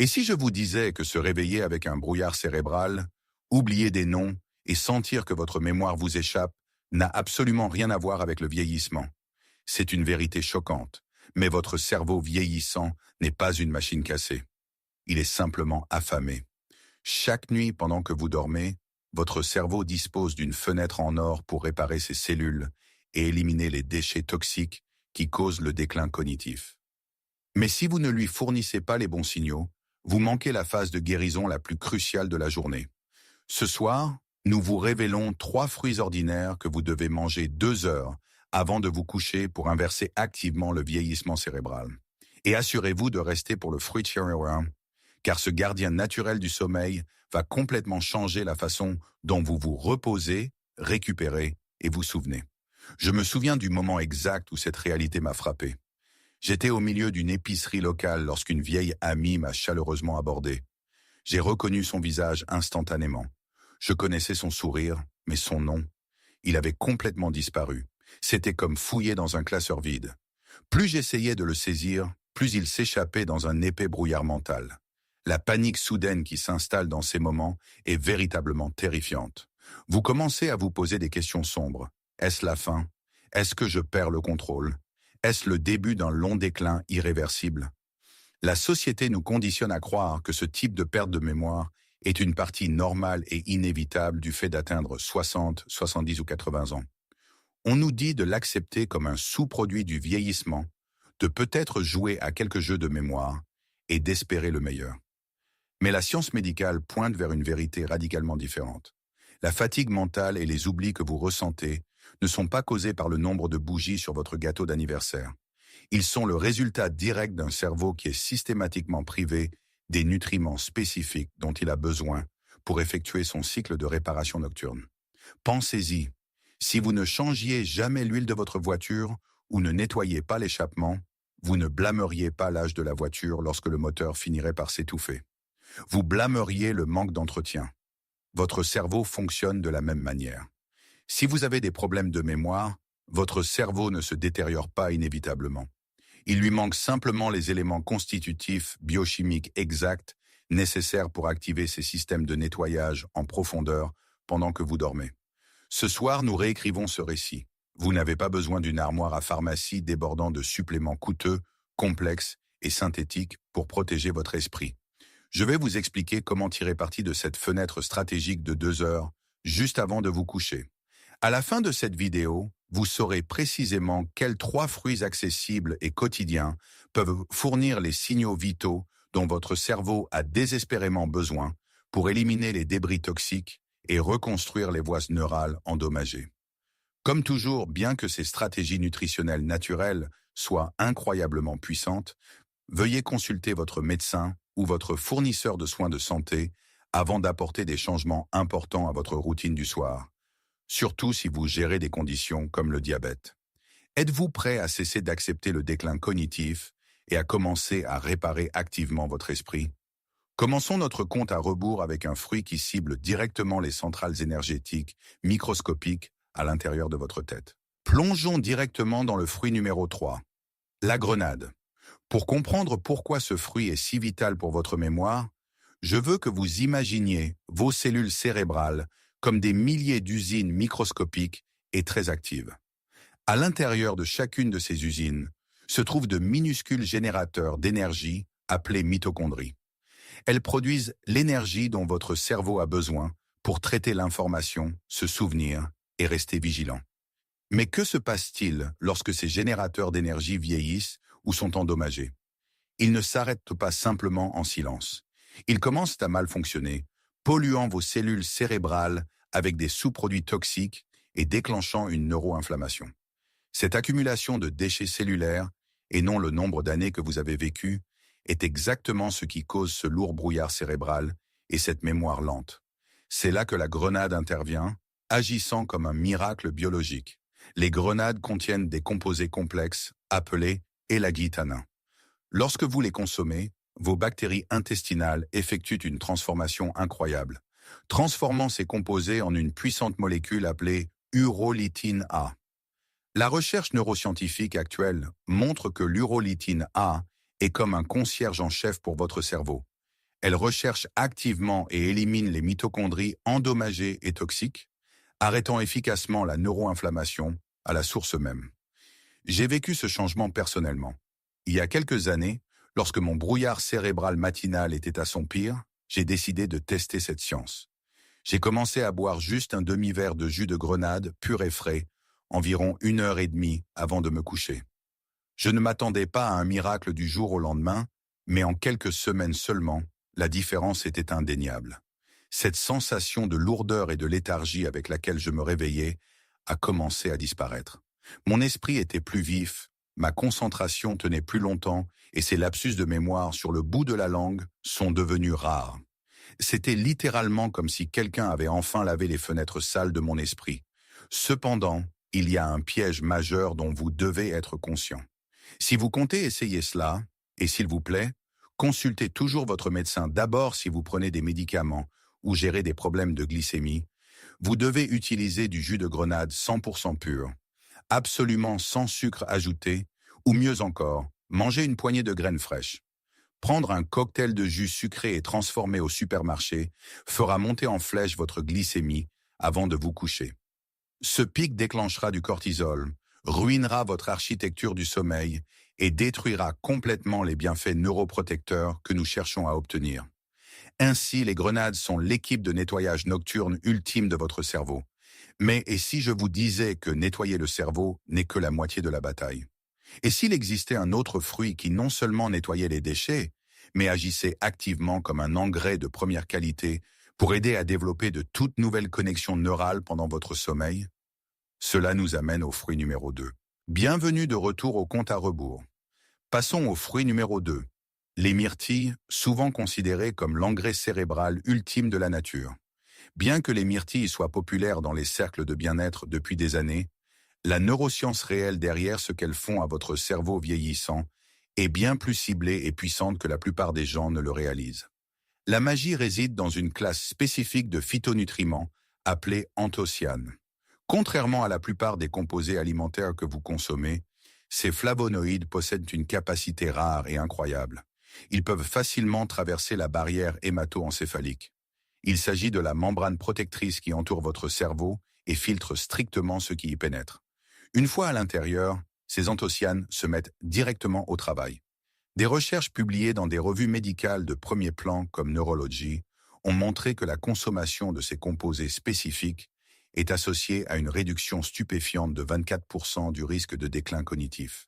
Et si je vous disais que se réveiller avec un brouillard cérébral, oublier des noms et sentir que votre mémoire vous échappe n'a absolument rien à voir avec le vieillissement? C'est une vérité choquante, mais votre cerveau vieillissant n'est pas une machine cassée. Il est simplement affamé. Chaque nuit pendant que vous dormez, votre cerveau dispose d'une fenêtre en or pour réparer ses cellules et éliminer les déchets toxiques qui causent le déclin cognitif. Mais si vous ne lui fournissez pas les bons signaux, vous manquez la phase de guérison la plus cruciale de la journée. Ce soir, nous vous révélons 3 fruits ordinaires que vous devez manger 2 heures avant de vous coucher pour inverser activement le vieillissement cérébral. Et assurez-vous de rester pour le fruit cherry, car ce gardien naturel du sommeil va complètement changer la façon dont vous vous reposez, récupérez et vous souvenez. Je me souviens du moment exact où cette réalité m'a frappé. J'étais au milieu d'une épicerie locale lorsqu'une vieille amie m'a chaleureusement abordé. J'ai reconnu son visage instantanément. Je connaissais son sourire, mais son nom, il avait complètement disparu. C'était comme fouiller dans un classeur vide. Plus j'essayais de le saisir, plus il s'échappait dans un épais brouillard mental. La panique soudaine qui s'installe dans ces moments est véritablement terrifiante. Vous commencez à vous poser des questions sombres. Est-ce la fin? Est-ce que je perds le contrôle? Est-ce le début d'un long déclin irréversible? La société nous conditionne à croire que ce type de perte de mémoire est une partie normale et inévitable du fait d'atteindre 60, 70 ou 80 ans. On nous dit de l'accepter comme un sous-produit du vieillissement, de peut-être jouer à quelques jeux de mémoire et d'espérer le meilleur. Mais la science médicale pointe vers une vérité radicalement différente. La fatigue mentale et les oublis que vous ressentez ne sont pas causés par le nombre de bougies sur votre gâteau d'anniversaire. Ils sont le résultat direct d'un cerveau qui est systématiquement privé des nutriments spécifiques dont il a besoin pour effectuer son cycle de réparation nocturne. Pensez-y, si vous ne changiez jamais l'huile de votre voiture ou ne nettoyiez pas l'échappement, vous ne blâmeriez pas l'âge de la voiture lorsque le moteur finirait par s'étouffer. Vous blâmeriez le manque d'entretien. Votre cerveau fonctionne de la même manière. Si vous avez des problèmes de mémoire, votre cerveau ne se détériore pas inévitablement. Il lui manque simplement les éléments constitutifs biochimiques exacts nécessaires pour activer ces systèmes de nettoyage en profondeur pendant que vous dormez. Ce soir, nous réécrivons ce récit. Vous n'avez pas besoin d'une armoire à pharmacie débordant de suppléments coûteux, complexes et synthétiques pour protéger votre esprit. Je vais vous expliquer comment tirer parti de cette fenêtre stratégique de 2 heures, juste avant de vous coucher. À la fin de cette vidéo, vous saurez précisément quels 3 fruits accessibles et quotidiens peuvent fournir les signaux vitaux dont votre cerveau a désespérément besoin pour éliminer les débris toxiques et reconstruire les voies neurales endommagées. Comme toujours, bien que ces stratégies nutritionnelles naturelles soient incroyablement puissantes, veuillez consulter votre médecin ou votre fournisseur de soins de santé avant d'apporter des changements importants à votre routine du soir, surtout si vous gérez des conditions comme le diabète. Êtes-vous prêt à cesser d'accepter le déclin cognitif et à commencer à réparer activement votre esprit? Commençons notre compte à rebours avec un fruit qui cible directement les centrales énergétiques microscopiques à l'intérieur de votre tête. Plongeons directement dans le fruit numéro 3, la grenade. Pour comprendre pourquoi ce fruit est si vital pour votre mémoire, je veux que vous imaginiez vos cellules cérébrales comme des milliers d'usines microscopiques et très actives. À l'intérieur de chacune de ces usines se trouvent de minuscules générateurs d'énergie appelés mitochondries. Elles produisent l'énergie dont votre cerveau a besoin pour traiter l'information, se souvenir et rester vigilant. Mais que se passe-t-il lorsque ces générateurs d'énergie vieillissent ou sont endommagés? Ils ne s'arrêtent pas simplement en silence. Ils commencent à mal fonctionner, polluant vos cellules cérébrales avec des sous-produits toxiques et déclenchant une neuroinflammation. Cette accumulation de déchets cellulaires, et non le nombre d'années que vous avez vécues, est exactement ce qui cause ce lourd brouillard cérébral et cette mémoire lente. C'est là que la grenade intervient, agissant comme un miracle biologique. Les grenades contiennent des composés complexes appelés élaguitanins. Lorsque vous les consommez, vos bactéries intestinales effectuent une transformation incroyable, transformant ces composés en une puissante molécule appelée urolitine A. La recherche neuroscientifique actuelle montre que l'urolitine A est comme un concierge en chef pour votre cerveau. Elles recherchent activement et éliminent les mitochondries endommagées et toxiques, arrêtant efficacement la neuroinflammation à la source même. J'ai vécu ce changement personnellement. Il y a quelques années, lorsque mon brouillard cérébral matinal était à son pire, j'ai décidé de tester cette science. J'ai commencé à boire juste un demi-verre de jus de grenade pur et frais, environ 1 heure et demie avant de me coucher. Je ne m'attendais pas à un miracle du jour au lendemain, mais en quelques semaines seulement, la différence était indéniable. Cette sensation de lourdeur et de léthargie avec laquelle je me réveillais a commencé à disparaître. Mon esprit était plus vif, ma concentration tenait plus longtemps et ces lapsus de mémoire sur le bout de la langue sont devenus rares. C'était littéralement comme si quelqu'un avait enfin lavé les fenêtres sales de mon esprit. Cependant, il y a un piège majeur dont vous devez être conscient. Si vous comptez essayer cela, et s'il vous plaît, consultez toujours votre médecin d'abord si vous prenez des médicaments ou gérez des problèmes de glycémie. Vous devez utiliser du jus de grenade 100% pur, absolument sans sucre ajouté, ou mieux encore, manger une poignée de graines fraîches. Prendre un cocktail de jus sucré et transformé au supermarché fera monter en flèche votre glycémie avant de vous coucher. Ce pic déclenchera du cortisol, ruinera votre architecture du sommeil et détruira complètement les bienfaits neuroprotecteurs que nous cherchons à obtenir. Ainsi, les grenades sont l'équipe de nettoyage nocturne ultime de votre cerveau. Mais et si je vous disais que nettoyer le cerveau n'est que la moitié de la bataille? Et s'il existait un autre fruit qui non seulement nettoyait les déchets, mais agissait activement comme un engrais de première qualité pour aider à développer de toutes nouvelles connexions neurales pendant votre sommeil? Cela nous amène au fruit numéro 2. Bienvenue de retour au compte à rebours. Passons au fruit numéro 2. Les myrtilles, souvent considérées comme l'engrais cérébral ultime de la nature. Bien que les myrtilles soient populaires dans les cercles de bien-être depuis des années, la neuroscience réelle derrière ce qu'elles font à votre cerveau vieillissant est bien plus ciblée et puissante que la plupart des gens ne le réalisent. La magie réside dans une classe spécifique de phytonutriments appelée anthocyanes. Contrairement à la plupart des composés alimentaires que vous consommez, ces flavonoïdes possèdent une capacité rare et incroyable. Ils peuvent facilement traverser la barrière hémato-encéphalique. Il s'agit de la membrane protectrice qui entoure votre cerveau et filtre strictement ce qui y pénètre. Une fois à l'intérieur, ces anthocyanes se mettent directement au travail. Des recherches publiées dans des revues médicales de premier plan comme Neurology ont montré que la consommation de ces composés spécifiques est associée à une réduction stupéfiante de 24% du risque de déclin cognitif.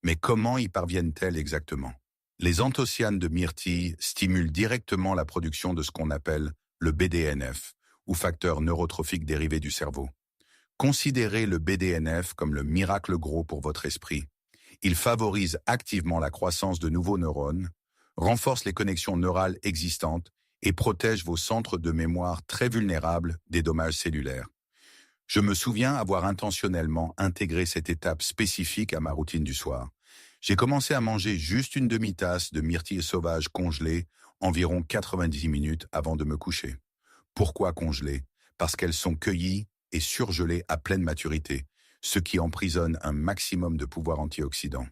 Mais comment y parviennent-elles exactement? Les anthocyanes de myrtille stimulent directement la production de ce qu'on appelle le BDNF, ou facteur neurotrophique dérivé du cerveau. Considérez le BDNF comme le miracle gros pour votre esprit. Il favorise activement la croissance de nouveaux neurones, renforce les connexions neurales existantes et protège vos centres de mémoire très vulnérables des dommages cellulaires. Je me souviens avoir intentionnellement intégré cette étape spécifique à ma routine du soir. J'ai commencé à manger juste une demi-tasse de myrtilles sauvages congelées environ 90 minutes avant de me coucher. Pourquoi congelées? Parce qu'elles sont cueillies et surgelées à pleine maturité, ce qui emprisonne un maximum de pouvoir antioxydant.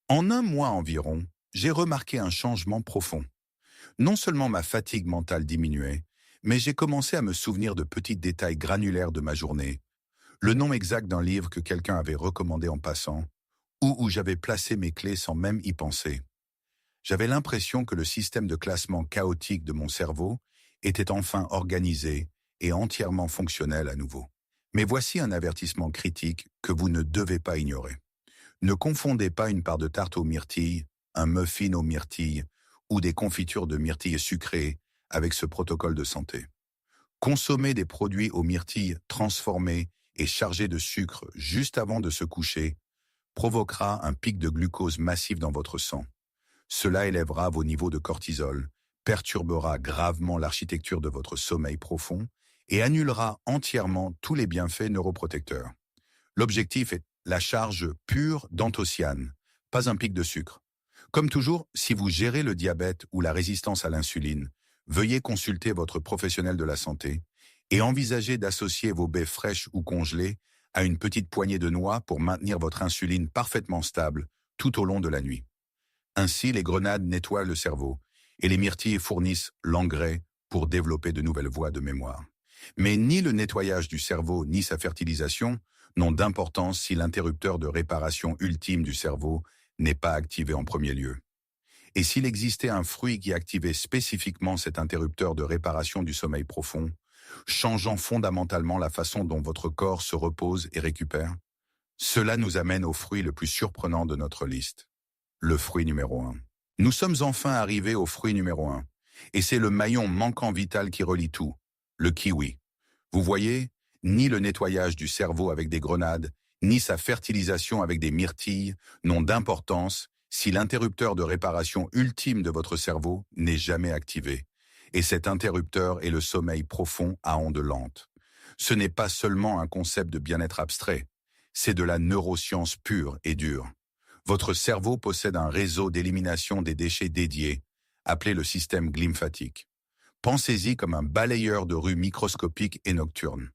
En un mois environ, j'ai remarqué un changement profond. Non seulement ma fatigue mentale diminuait, mais j'ai commencé à me souvenir de petits détails granulaires de ma journée, le nom exact d'un livre que quelqu'un avait recommandé en passant, ou où j'avais placé mes clés sans même y penser. J'avais l'impression que le système de classement chaotique de mon cerveau était enfin organisé et entièrement fonctionnel à nouveau. Mais voici un avertissement critique que vous ne devez pas ignorer. Ne confondez pas une part de tarte aux myrtilles, un muffin aux myrtilles ou des confitures de myrtilles sucrées avec ce protocole de santé. Consommer des produits aux myrtilles transformés et chargés de sucre juste avant de se coucher provoquera un pic de glucose massif dans votre sang. Cela élèvera vos niveaux de cortisol, perturbera gravement l'architecture de votre sommeil profond et annulera entièrement tous les bienfaits neuroprotecteurs. L'objectif est la charge pure d'anthocyanes, pas un pic de sucre. Comme toujours, si vous gérez le diabète ou la résistance à l'insuline, veuillez consulter votre professionnel de la santé et envisagez d'associer vos baies fraîches ou congelées à une petite poignée de noix pour maintenir votre insuline parfaitement stable tout au long de la nuit. Ainsi, les grenades nettoient le cerveau et les myrtilles fournissent l'engrais pour développer de nouvelles voies de mémoire. Mais ni le nettoyage du cerveau ni sa fertilisation n'ont d'importance si l'interrupteur de réparation ultime du cerveau n'est pas activé en premier lieu. Et s'il existait un fruit qui activait spécifiquement cet interrupteur de réparation du sommeil profond, changeant fondamentalement la façon dont votre corps se repose et récupère, cela nous amène au fruit le plus surprenant de notre liste, le fruit numéro 1. Nous sommes enfin arrivés au fruit numéro 1, et c'est le maillon manquant vital qui relie tout, le kiwi. Vous voyez, ni le nettoyage du cerveau avec des grenades, ni sa fertilisation avec des myrtilles n'ont d'importance si l'interrupteur de réparation ultime de votre cerveau n'est jamais activé. Et cet interrupteur est le sommeil profond à ondes lentes. Ce n'est pas seulement un concept de bien-être abstrait, c'est de la neuroscience pure et dure. Votre cerveau possède un réseau d'élimination des déchets dédié, appelé le système glymphatique. Pensez-y comme un balayeur de rue microscopique et nocturne.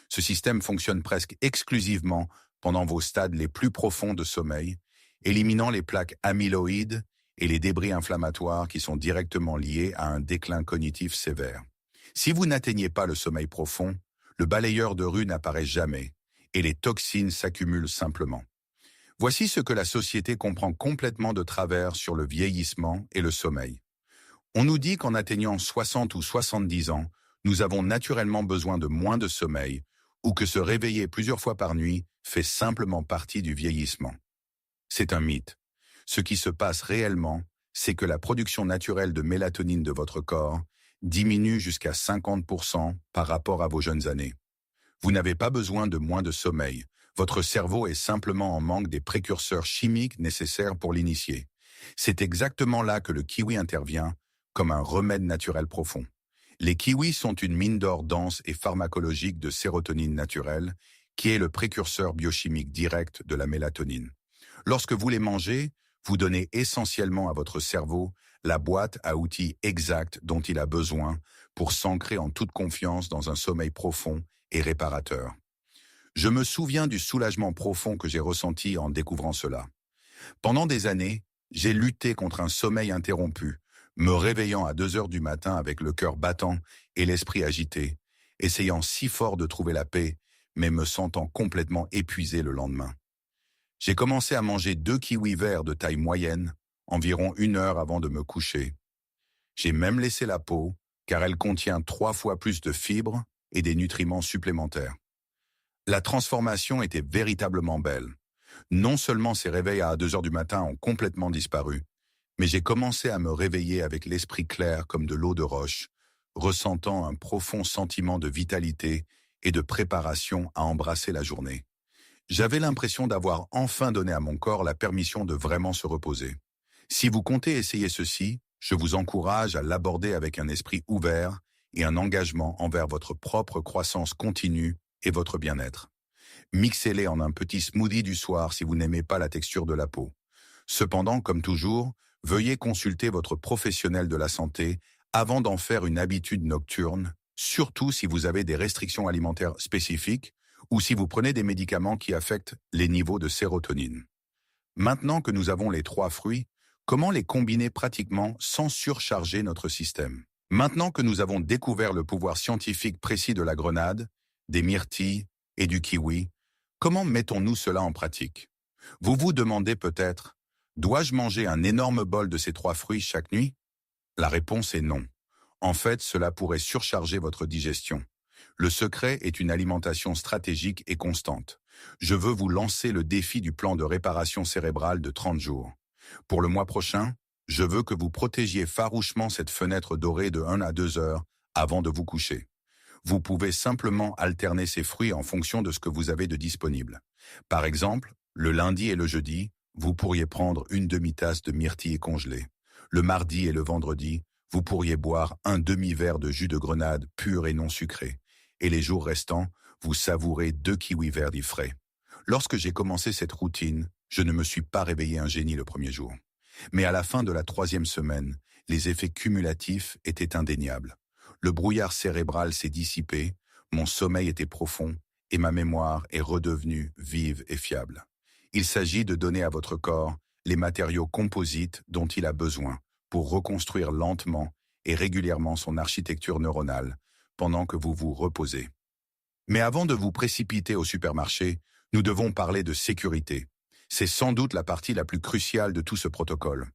Ce système fonctionne presque exclusivement pendant vos stades les plus profonds de sommeil, éliminant les plaques amyloïdes et les débris inflammatoires qui sont directement liés à un déclin cognitif sévère. Si vous n'atteignez pas le sommeil profond, le balayeur de rue n'apparaît jamais et les toxines s'accumulent simplement. Voici ce que la société comprend complètement de travers sur le vieillissement et le sommeil. On nous dit qu'en atteignant 60 ou 70 ans, nous avons naturellement besoin de moins de sommeil ou que se réveiller plusieurs fois par nuit fait simplement partie du vieillissement. C'est un mythe. Ce qui se passe réellement, c'est que la production naturelle de mélatonine de votre corps diminue jusqu'à 50% par rapport à vos jeunes années. Vous n'avez pas besoin de moins de sommeil. Votre cerveau est simplement en manque des précurseurs chimiques nécessaires pour l'initier. C'est exactement là que le kiwi intervient, comme un remède naturel profond. Les kiwis sont une mine d'or dense et pharmacologique de sérotonine naturelle, qui est le précurseur biochimique direct de la mélatonine. Lorsque vous les mangez, vous donnez essentiellement à votre cerveau la boîte à outils exacte dont il a besoin pour s'ancrer en toute confiance dans un sommeil profond et réparateur. Je me souviens du soulagement profond que j'ai ressenti en découvrant cela. Pendant des années, j'ai lutté contre un sommeil interrompu, me réveillant à 2 heures du matin avec le cœur battant et l'esprit agité, essayant si fort de trouver la paix, mais me sentant complètement épuisé le lendemain. J'ai commencé à manger 2 kiwis verts de taille moyenne, environ 1 heure avant de me coucher. J'ai même laissé la peau, car elle contient 3 fois plus de fibres et des nutriments supplémentaires. La transformation était véritablement belle. Non seulement ces réveils à 2 heures du matin ont complètement disparu, mais j'ai commencé à me réveiller avec l'esprit clair comme de l'eau de roche, ressentant un profond sentiment de vitalité et de préparation à embrasser la journée. J'avais l'impression d'avoir enfin donné à mon corps la permission de vraiment se reposer. Si vous comptez essayer ceci, je vous encourage à l'aborder avec un esprit ouvert et un engagement envers votre propre croissance continue et votre bien-être. Mixez-les en un petit smoothie du soir si vous n'aimez pas la texture de la peau. Cependant, comme toujours, veuillez consulter votre professionnel de la santé avant d'en faire une habitude nocturne, surtout si vous avez des restrictions alimentaires spécifiques ou si vous prenez des médicaments qui affectent les niveaux de sérotonine. Maintenant que nous avons les 3 fruits, comment les combiner pratiquement sans surcharger notre système? Maintenant que nous avons découvert le pouvoir scientifique précis de la grenade, des myrtilles et du kiwi, comment mettons-nous cela en pratique? Vous vous demandez peut-être, dois-je manger un énorme bol de ces 3 fruits chaque nuit? La réponse est non. En fait, cela pourrait surcharger votre digestion. Le secret est une alimentation stratégique et constante. Je veux vous lancer le défi du plan de réparation cérébrale de 30 jours. Pour le mois prochain, je veux que vous protégiez farouchement cette fenêtre dorée de 1 à 2 heures avant de vous coucher. Vous pouvez simplement alterner ces fruits en fonction de ce que vous avez de disponible. Par exemple, le lundi et le jeudi, vous pourriez prendre une demi-tasse de myrtille congelée. Le mardi et le vendredi, vous pourriez boire un demi-verre de jus de grenade pur et non sucré. Et les jours restants, vous savourez 2 kiwis verts dits frais. Lorsque j'ai commencé cette routine, je ne me suis pas réveillé un génie le premier jour. Mais à la fin de la 3e semaine, les effets cumulatifs étaient indéniables. Le brouillard cérébral s'est dissipé, mon sommeil était profond et ma mémoire est redevenue vive et fiable. Il s'agit de donner à votre corps les matériaux composites dont il a besoin pour reconstruire lentement et régulièrement son architecture neuronale pendant que vous vous reposez. Mais avant de vous précipiter au supermarché, nous devons parler de sécurité. C'est sans doute la partie la plus cruciale de tout ce protocole.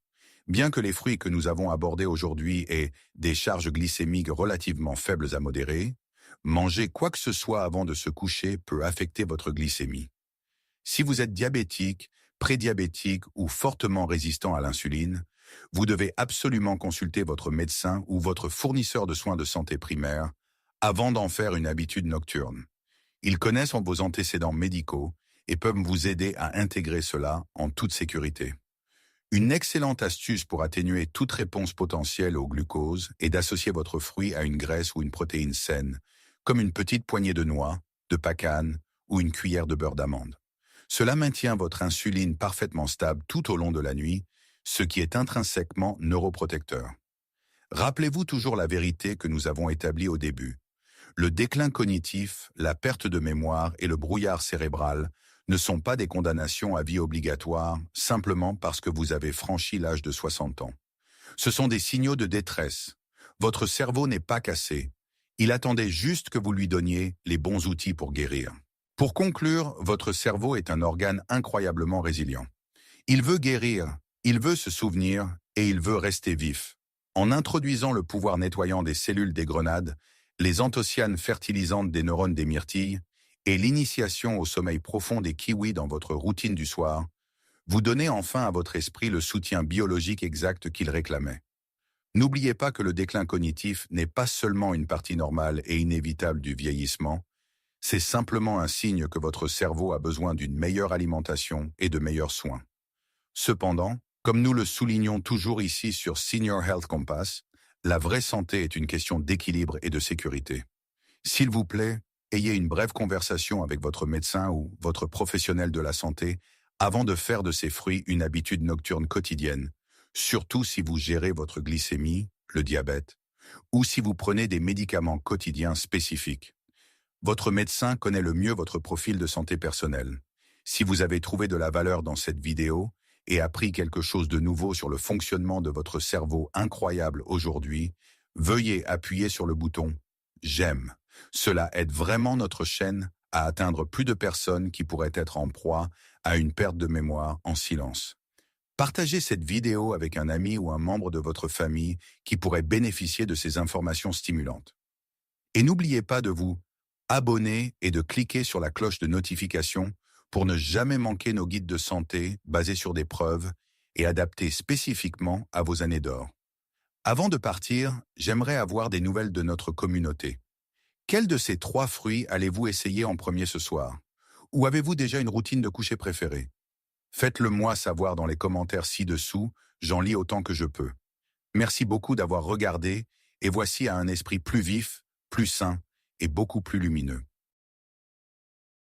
Bien que les fruits que nous avons abordés aujourd'hui aient des charges glycémiques relativement faibles à modérées, manger quoi que ce soit avant de se coucher peut affecter votre glycémie. Si vous êtes diabétique, prédiabétique ou fortement résistant à l'insuline, vous devez absolument consulter votre médecin ou votre fournisseur de soins de santé primaire avant d'en faire une habitude nocturne. Ils connaissent vos antécédents médicaux et peuvent vous aider à intégrer cela en toute sécurité. Une excellente astuce pour atténuer toute réponse potentielle au glucose est d'associer votre fruit à une graisse ou une protéine saine, comme une petite poignée de noix, de pacane ou une cuillère de beurre d'amande. Cela maintient votre insuline parfaitement stable tout au long de la nuit, ce qui est intrinsèquement neuroprotecteur. Rappelez-vous toujours la vérité que nous avons établie au début. Le déclin cognitif, la perte de mémoire et le brouillard cérébral ne sont pas des condamnations à vie obligatoires simplement parce que vous avez franchi l'âge de 60 ans. Ce sont des signaux de détresse. Votre cerveau n'est pas cassé. Il attendait juste que vous lui donniez les bons outils pour guérir. Pour conclure, votre cerveau est un organe incroyablement résilient. Il veut guérir, il veut se souvenir et il veut rester vif. En introduisant le pouvoir nettoyant des cellules des grenades, les anthocyanes fertilisantes des neurones des myrtilles et l'initiation au sommeil profond des kiwis dans votre routine du soir, vous donnez enfin à votre esprit le soutien biologique exact qu'il réclamait. N'oubliez pas que le déclin cognitif n'est pas seulement une partie normale et inévitable du vieillissement, c'est simplement un signe que votre cerveau a besoin d'une meilleure alimentation et de meilleurs soins. Cependant, comme nous le soulignons toujours ici sur Senior Health Compass, la vraie santé est une question d'équilibre et de sécurité. S'il vous plaît, ayez une brève conversation avec votre médecin ou votre professionnel de la santé avant de faire de ces fruits une habitude nocturne quotidienne, surtout si vous gérez votre glycémie, le diabète, ou si vous prenez des médicaments quotidiens spécifiques. Votre médecin connaît le mieux votre profil de santé personnelle. Si vous avez trouvé de la valeur dans cette vidéo et appris quelque chose de nouveau sur le fonctionnement de votre cerveau incroyable aujourd'hui, veuillez appuyer sur le bouton « J'aime ». Cela aide vraiment notre chaîne à atteindre plus de personnes qui pourraient être en proie à une perte de mémoire en silence. Partagez cette vidéo avec un ami ou un membre de votre famille qui pourrait bénéficier de ces informations stimulantes. Et n'oubliez pas de vous abonner et de cliquer sur la cloche de notification pour ne jamais manquer nos guides de santé basés sur des preuves et adaptés spécifiquement à vos années d'or. Avant de partir, j'aimerais avoir des nouvelles de notre communauté. Quel de ces 3 fruits allez-vous essayer en premier ce soir? Ou avez-vous déjà une routine de coucher préférée? Faites-le moi savoir dans les commentaires ci-dessous, j'en lis autant que je peux. Merci beaucoup d'avoir regardé et voici à un esprit plus vif, plus sain et beaucoup plus lumineux.